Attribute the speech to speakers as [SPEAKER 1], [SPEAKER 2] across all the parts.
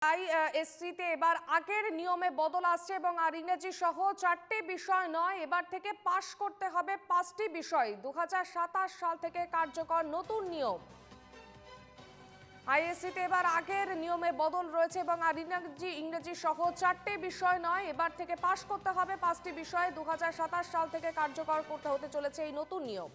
[SPEAKER 1] আইএসসিতে এবার আগের নিয়মে বদল আসছে এবং আর ইংরেজি সহ 4টি বিষয় নয়, এবার থেকে পাশ করতে হবে 5টি বিষয়। 2027 সাল থেকে কার্যকর নতুন নিয়ম। আইএসসিতে এবার আগের নিয়মে বদল রয়েছে এবং আর ইংরেজি সহ 4টি বিষয় নয়, এবার থেকে পাশ করতে হবে 5টি বিষয়। 2027 সাল থেকে কার্যকর করতে হতে চলেছে এই নতুন নিয়ম।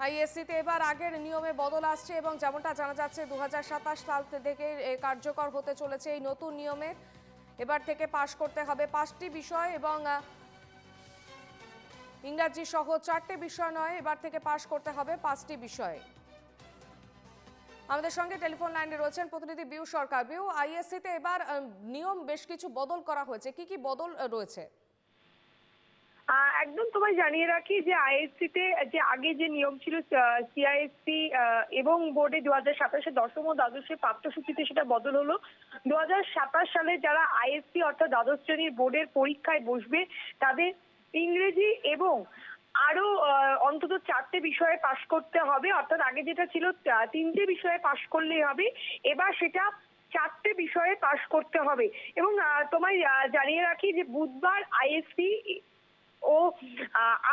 [SPEAKER 1] আইএসসিতে এবার আগের নিয়মে বদল আসছে এবং যেমনটা জানা যাচ্ছে 2027 সাল থেকে কার্যকর হতে চলেছে এই নতুন নিয়মের। এবার থেকে পাশ করতে হবে 5টি বিষয় এবং ইংরাজি সহ 4টি বিষয় নয়, এবার থেকে পাশ করতে হবে 5টি বিষয়। আমাদের সঙ্গে টেলিফোন লাইনে রয়েছেন প্রতিনিধি বিউ সরকার। বিউ, আইএসসিতে এবার নিয়ম বেশ কিছু বদল করা হয়েছে, কি কি বদল রয়েছে?
[SPEAKER 2] একদম তোমায় জানিয়ে রাখি যে আইএসসিতে যে আগে যে নিয়ম ছিল সিআইএসসি এবং বোর্ডে 2027 দশম ও দ্বাদশের পাঠ্যসূচিতে সেটা বদল হলো। 2027 সালে যারা আইএসসি অর্থাৎ দ্বাদশ শ্রেণীর বোর্ডের পরীক্ষায় বসবে তাদের ইংরেজি এবং আরো অন্তত 4টে বিষয়ে পাশ করতে হবে। অর্থাৎ আগে যেটা ছিল 3টে বিষয়ে পাশ করলেই হবে, এবার সেটা 4টে বিষয়ে পাশ করতে হবে। এবং তোমায় জানিয়ে রাখি যে বুধবার আইএসসি ও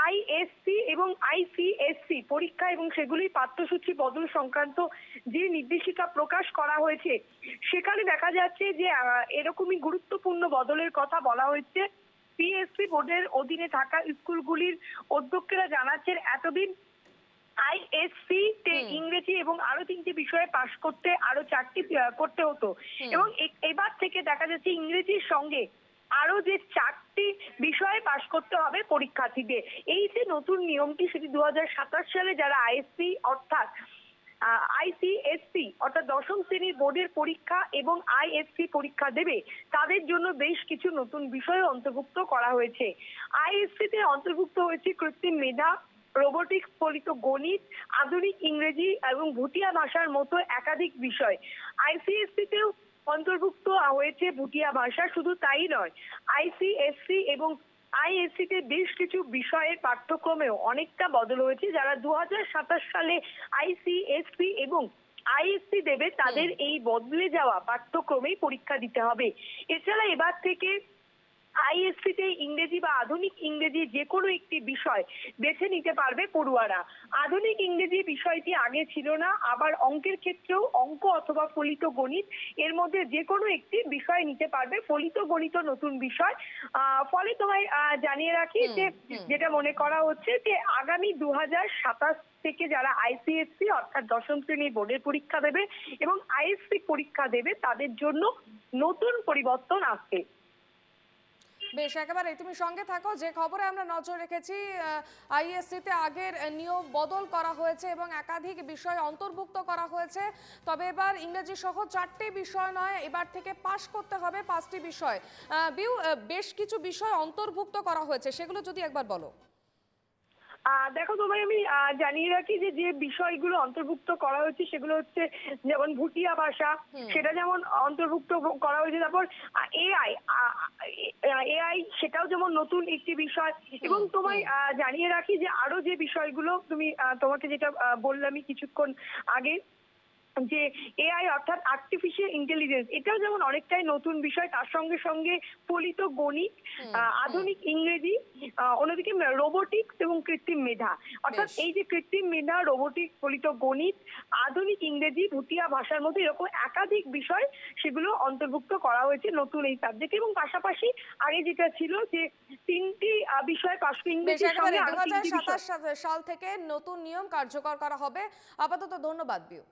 [SPEAKER 2] আইএসসি এবং আইসিএসসি পরীক্ষা এবং সেগুলির পাঠ্যসূচি বদল সংক্রান্ত যে নির্দেশিকা প্রকাশ করা হয়েছে সেখানে দেখা যাচ্ছে যে এরকমই গুরুত্বপূর্ণ বদলের কথা বলা হয়েছে। পিএসসি বোর্ডের অধীনে থাকা স্কুলগুলির অধ্যক্ষরা জানাচ্ছেন এতদিন আইএসসি তে ইংরেজি এবং আরো 3টে বিষয়ে পাশ করতে আরো 4টি করতে হতো এবং এবার থেকে দেখা যাচ্ছে ইংরেজির সঙ্গে আরো যে 4টি বিষয়ে পাশ করতে হবে পরীক্ষার্থীদের। এই যে নতুন নিয়মটি সেটি 2027 সালে যারা আইএসসি অর্থাৎ আইসিএসসি অর্থাৎ দশম শ্রেণীর বোর্ডের পরীক্ষা এবং আইএসসি পরীক্ষা দেবে তাদের জন্য বেশ কিছু নতুন বিষয় অন্তর্ভুক্ত করা হয়েছে। আইএসসি তে অন্তর্ভুক্ত হয়েছে কৃত্রিম মেধা, রোবোটিক্স, ফলিত গণিত, আধুনিক ইংরেজি এবং ভুটিয়া ভাষার মতো একাধিক বিষয়। আইসিএসসি তেও অন্তর্ভুক্ত হয়েছে ভুটিয়া ভাষা। শুধু তাই নয়, আইসিএসসি এবং আইএসসি তে বেশ কিছু বিষয়ের পাঠ্যক্রমেও অনেকটা বদল হয়েছে। যারা 2027 সালে আইসিএসসি এবং আইএসসি দেবে তাদের এই বদলে যাওয়া পাঠ্যক্রমেই পরীক্ষা দিতে হবে। এছাড়া এবার থেকে আইএসসি তে ইংরেজি বা আধুনিক ইংরেজি যে কোনো একটি বিষয় বেছে নিতে পারবে পড়ুয়ারা। আধুনিক ইংরেজি বিষয়টি আগে ছিল না, আবার অঙ্কের ক্ষেত্রেও অঙ্ক অথবা ফলিত গণিত এর মধ্যে যে কোনো একটি বিষয় নিতে পারবে। ফলিত গণিত নতুন বিষয়। ফলে তোমায় জানিয়ে রাখি যে যেটা মনে করা হচ্ছে যে আগামী 2027 থেকে যারা আইসিএসসি অর্থাৎ দশম শ্রেণীর বোর্ডের পরীক্ষা দেবে এবং আইএসসি পরীক্ষা দেবে তাদের জন্য নতুন পরিবর্তন আসবে।
[SPEAKER 1] বেশ, একেবারে তুমি সঙ্গে থাকো। যে খবরে আমরা নজর রেখেছি, আইএসসিতে আগের নিয়ম বদল করা হয়েছে এবং একাধিক বিষয় অন্তর্ভুক্ত করা হয়েছে। তবে এবার ইংরেজি সহ 4টি বিষয় নয়, এবার থেকে পাশ করতে হবে 5টি বিষয়। বিউ, বেশ কিছু বিষয় অন্তর্ভুক্ত করা হয়েছে, সেগুলো যদি একবার বলো।
[SPEAKER 2] দেখো তোমায় আমি জানিয়ে রাখি যে যে বিষয়গুলো অন্তর্ভুক্ত করা হয়েছে সেগুলো হচ্ছে যেমন ভুটিয়া ভাষা, সেটা যেমন অন্তর্ভুক্ত করা হয়েছে। তারপর এআই এআই সেটাও যেমন নতুন একটি বিষয়। এবং তোমায় জানিয়ে রাখি যে আরো যে বিষয়গুলো তোমাকে যেটা বললামই কিছুক্ষণ আগে যে এআই অর্থাৎ আর্টিফিশিয়াল ইন্টেলিজেন্স, এটাও যেমন অনেকটাই নতুন বিষয়। তার সঙ্গে সঙ্গে ফলিত গণিত, আধুনিক ইংরেজি, অন্যদিকে রোবোটিক্স এবং কৃত্রিম মেধা। অর্থাৎ এই যে কৃত্রিম মেধা, রোবোটিক্স, ফলিত গণিত, আধুনিক ইংরেজি, ভুটিয়া ভাষার মধ্যে এরকম একাধিক বিষয় সেগুলো অন্তর্ভুক্ত করা হয়েছে নতুন এই সাবজেক্ট। এবং পাশাপাশি আগে যেটা ছিল যে 3টি বিষয় পাশ ইংরেজির সঙ্গে আরো 3টি বিষয়।
[SPEAKER 1] 2027 সাল থেকে নতুন নিয়ম কার্যকর করা হবে। আপাতত ধন্যবাদ বিউ।